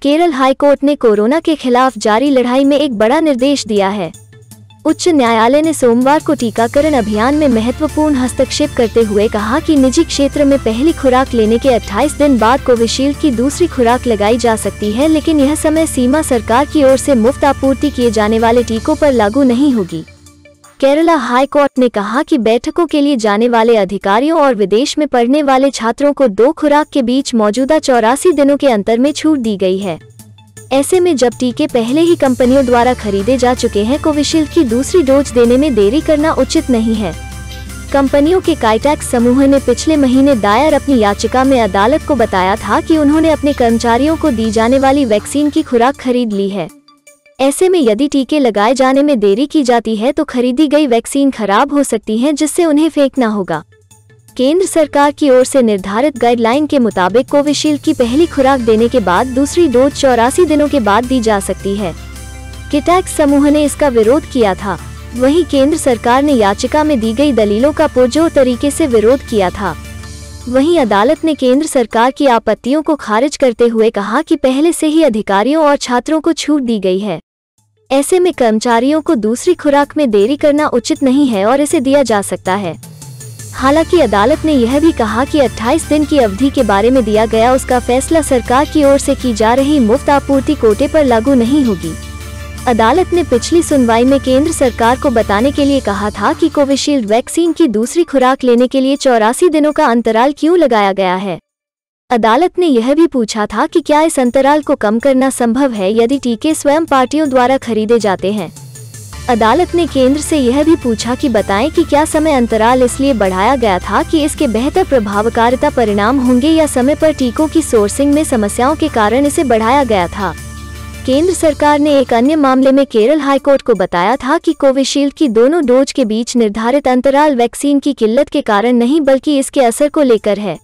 Kerala high court ने corona के खिलाफ जारी लड़ाई में एक बड़ा निर्देश दिया है। उच्च न्यायालय ने सोमवार को टीकाकरण अभियान में महत्वपूर्ण हस्तक्षेप करते हुए कहा कि निजी क्षेत्र में पहली खुराक लेने के 28 दिन बाद कोविशील्ड की दूसरी खुराक लगाई जा सकती है, लेकिन यह समय सीमा सरकार की ओर से मुफ्त आपूर्ति किए जाने वाले टीकों पर लागू नहीं होगी। केरला हाई कोर्ट ने कहा कि बैठकों के लिए जाने वाले अधिकारियों और विदेश में पढ़ने वाले छात्रों को 2 खुराक के बीच मौजूदा 84 दिनों के अंतर में छूट दी गई है। ऐसे में जब टीके पहले ही कंपनियों द्वारा खरीदे जा चुके हैं, कोविशील्ड की दूसरी डोज देने में देरी करना उचित नहीं है। कंपनियों के काइटेक्स समूह ने पिछले महीने दायर अपनी याचिका में अदालत को बताया था कि उन्होंने अपने कर्मचारियों को दी जाने वाली वैक्सीन की खुराक खरीद ली है। ऐसे में यदि टीके लगाए जाने में देरी की जाती है तो खरीदी गई वैक्सीन खराब हो सकती है, जिससे उन्हें फेंकना होगा। केंद्र सरकार की ओर से निर्धारित गाइडलाइन के मुताबिक कोविशील्ड की पहली खुराक देने के बाद दूसरी डोज 84 दिनों के बाद दी जा सकती है। काइटेक्स समूह ने इसका विरोध किया था। वहीं केंद्र सरकार ने याचिका में दी गई दलीलों का पुरजोर तरीके से विरोध किया था। वहीं अदालत ने केंद्र सरकार की आपत्तियों को खारिज करते हुए कहा कि पहले से ही अधिकारियों और छात्रों को छूट दी गई है। ऐसे में कर्मचारियों को दूसरी खुराक में देरी करना उचित नहीं है और इसे दिया जा सकता है। हालांकि अदालत ने यह भी कहा कि 28 दिन की अवधि के बारे में दिया गया उसका फैसला सरकार की ओर से की जा रही मुफ्त आपूर्ति कोटे पर लागू नहीं होगी। अदालत ने पिछली सुनवाई में केंद्र सरकार को बताने के लिए कहा था कि कोविशील्ड वैक्सीन की दूसरी खुराक लेने के लिए 84 दिनों का अंतराल क्यों लगाया गया है। अदालत ने यह भी पूछा था कि क्या इस अंतराल को कम करना संभव है यदि टीके स्वयं पार्टियों द्वारा खरीदे जाते हैं। अदालत ने केंद्र से यह भी पूछा कि बताएं कि क्या समय अंतराल इसलिए बढ़ाया गया था कि इसके बेहतर प्रभावकारिता परिणाम होंगे या समय पर टीकों की सोर्सिंग में समस्याओं के कारण इसे बढ़ाया गया था। केंद्र सरकार ने एक अन्य मामले में केरल हाईकोर्ट को बताया था कि कोविशील्ड की दोनों डोज के बीच निर्धारित अंतराल वैक्सीन की किल्लत के कारण नहीं बल्कि इसके असर को लेकर है।